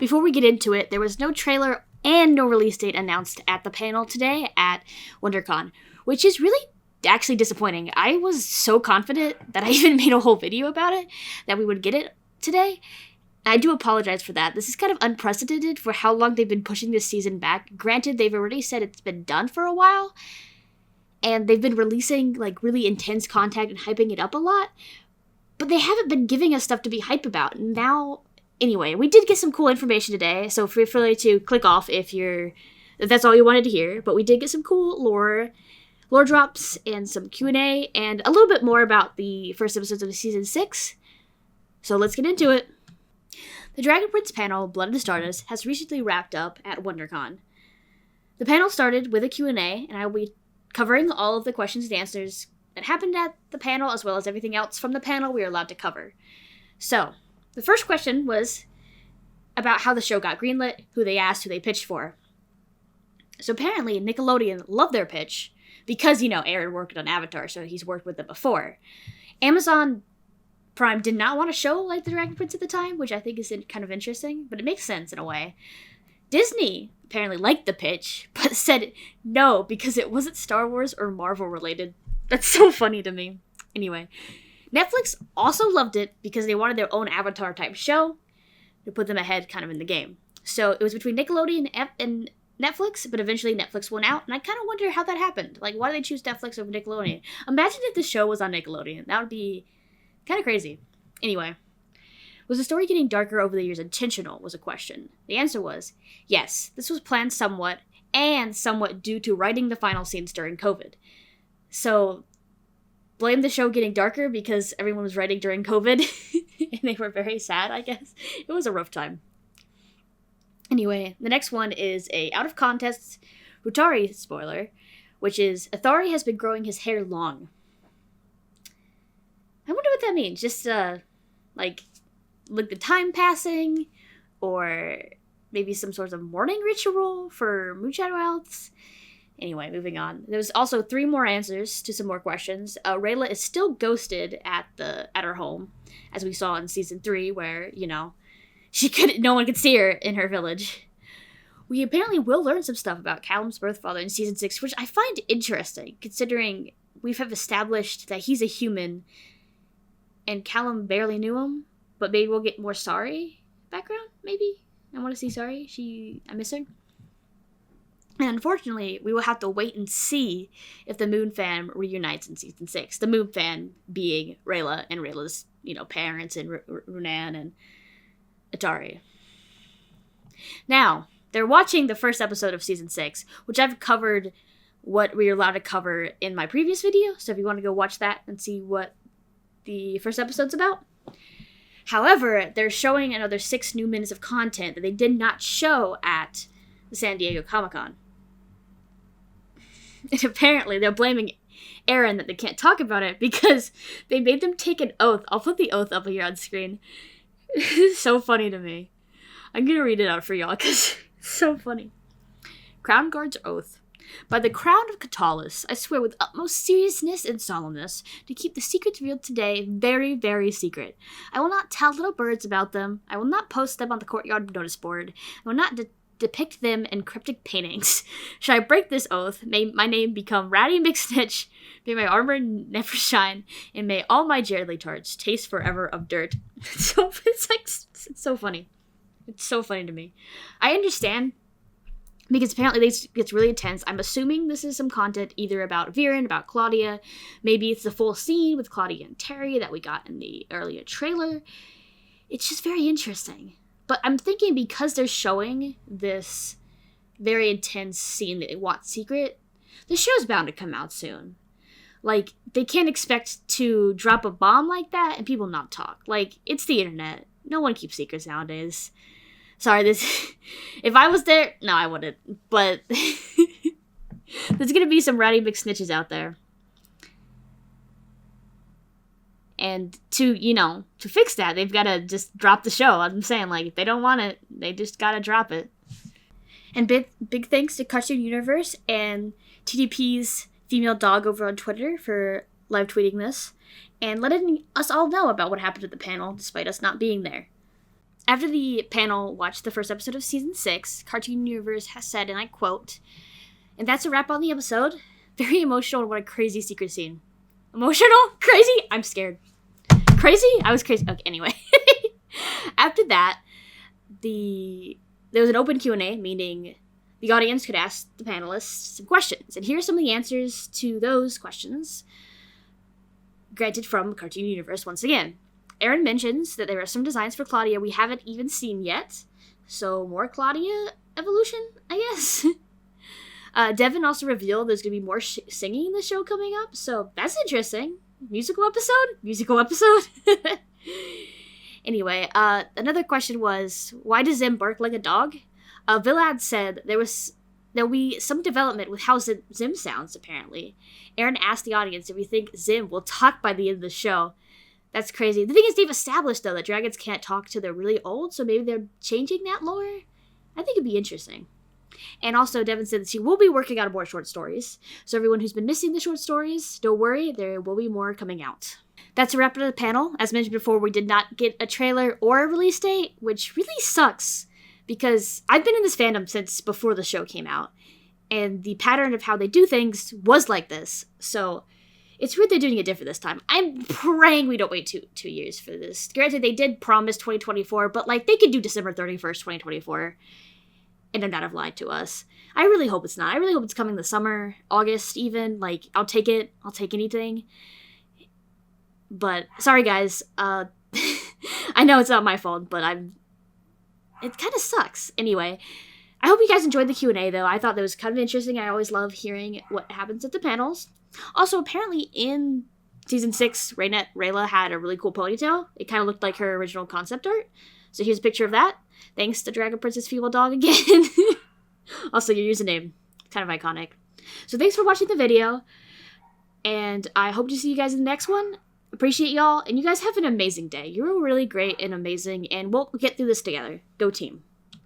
Before we get into it, there was no trailer and no release date announced at the panel today at Wondercon, which is really actually disappointing. I was so confident that I even made a whole video about it, that we would get it today. I do apologize for that. This is kind of unprecedented for how long they've been pushing this season back. Granted, they've already said it's been done for a while, and they've been releasing like really intense content and hyping it up a lot, but they haven't been giving us stuff to be hype about. Now, anyway, we did get some cool information today, so feel free to click off if that's all you wanted to hear, but we did get some cool lore drops and some Q&A and a little bit more about the first episodes of season 6. So let's get into it. The Dragon Prince panel, Blood of the Stardust, has recently wrapped up at WonderCon. The panel started with a Q&A, and I will be covering all of the questions and answers that happened at the panel, as well as everything else from the panel we are allowed to cover. So, the first question was about how the show got greenlit, who they asked, who they pitched for. So apparently, Nickelodeon loved their pitch, because, Aaron worked on Avatar, so he's worked with them before. Amazon Prime did not want to show like the Dragon Prince at the time, which I think is kind of interesting, but it makes sense in a way. Disney apparently liked the pitch, but said no because it wasn't Star Wars or Marvel related. That's so funny to me. Anyway, Netflix also loved it because they wanted their own Avatar type show to put them ahead kind of in the game. So it was between Nickelodeon and Netflix, but eventually Netflix won out, and I kind of wonder how that happened. Like, why did they choose Netflix over Nickelodeon? Imagine if the show was on Nickelodeon. That would be kind of crazy. Anyway, was the story getting darker over the years intentional, was a question. The answer was, yes, this was planned somewhat, and somewhat due to writing the final scenes during COVID. So, blame the show getting darker because everyone was writing during COVID, and they were very sad, I guess. It was a rough time. Anyway, the next one is a out-of-context Rutari spoiler, which is, Athari has been growing his hair long. I wonder what that means. Just, like the time passing, or maybe some sort of mourning ritual for Moonshine Wilds. Anyway, moving on. There's also 3 more answers to some more questions. Rayla is still ghosted at her home, as we saw in season 3, where, no one could see her in her village. We apparently will learn some stuff about Callum's birth father in season 6, which I find interesting, considering we have established that he's a human, and Callum barely knew him, but maybe we'll get more Sari background, maybe? I want to see Sari. I miss her. And unfortunately, we will have to wait and see if the Moon Fam reunites in season 6. The Moon Fam being Rayla and Rayla's, parents and Runan and Atari. Now, they're watching the first episode of season 6, which I've covered what we were allowed to cover in my previous video, so if you want to go watch that and see what the first episode's about. However, they're showing another 6 new minutes of content that they did not show at the San Diego Comic-Con. And apparently they're blaming Aaron that they can't talk about it because they made them take an oath. I'll put the oath up here on screen. It's so funny to me. I'm gonna read it out for y'all because it's so funny. Crown Guard's oath. By the crown of Catullus, I swear with utmost seriousness and solemnness to keep the secrets revealed today very, very secret. I will not tell little birds about them. I will not post them on the courtyard notice board. I will not depict them in cryptic paintings. Should I break this oath, may my name become Ratty McSnitch, may my armor never shine, and may all my Jaredly tarts taste forever of dirt. It's so funny. It's so funny to me. I understand, because apparently this gets really intense. I'm assuming this is some content either about Viren, about Claudia. Maybe it's the full scene with Claudia and Terry that we got in the earlier trailer. It's just very interesting. But I'm thinking because they're showing this very intense scene that they want secret, the show's bound to come out soon. Like, they can't expect to drop a bomb like that and people not talk. Like, it's the internet. No one keeps secrets nowadays. Sorry, if I was there, no, I wouldn't. But there's gonna be some Ratty McSnitches out there. And to fix that, they've got to just drop the show. I'm saying, like, if they don't want it, they just got to drop it. And big thanks to Cartoon Universe and TDP's female dog over on Twitter for live tweeting this and letting us all know about what happened at the panel, despite us not being there. After the panel watched the first episode of Season 6, Cartoon Universe has said, and I quote, "And that's a wrap on the episode. Very emotional and what a crazy secret scene." Emotional? Crazy? I'm scared. Crazy? I was crazy. Okay, anyway. After that, there was an open Q&A, meaning the audience could ask the panelists some questions. And here are some of the answers to those questions, granted from Cartoon Universe once again. Aaron mentions that there are some designs for Claudia we haven't even seen yet. So more Claudia evolution, I guess. Devin also revealed there's going to be more singing in the show coming up. So that's interesting. Musical episode? Musical episode? Anyway, another question was, why does Zim bark like a dog? Vilad said there'll be some development with how Zim sounds, apparently. Aaron asked the audience if we think Zim will talk by the end of the show. That's crazy. The thing is, they've established, though, that dragons can't talk till they're really old, so maybe they're changing that lore? I think it'd be interesting. And also, Devin said that she will be working on more short stories. So everyone who's been missing the short stories, don't worry, there will be more coming out. That's a wrap of the panel. As mentioned before, we did not get a trailer or a release date, which really sucks, because I've been in this fandom since before the show came out, and the pattern of how they do things was like this, so it's weird they're doing it different this time. I'm praying we don't wait two years for this. Granted, they did promise 2024, but like they could do December 31st, 2024, and not have lied to us. I really hope it's not. I really hope it's coming this summer, August even. Like, I'll take it. I'll take anything. But sorry, guys. I know it's not my fault, but it kind of sucks. Anyway, I hope you guys enjoyed the Q&A, though. I thought that was kind of interesting. I always love hearing what happens at the panels. Also, apparently in Season 6, Rayla had a really cool ponytail. It kind of looked like her original concept art. So here's a picture of that. Thanks to Dragon Princess Feeble Dog again. Also, your username. Kind of iconic. So thanks for watching the video. And I hope to see you guys in the next one. Appreciate y'all. And you guys have an amazing day. You're really great and amazing. And we'll get through this together. Go team.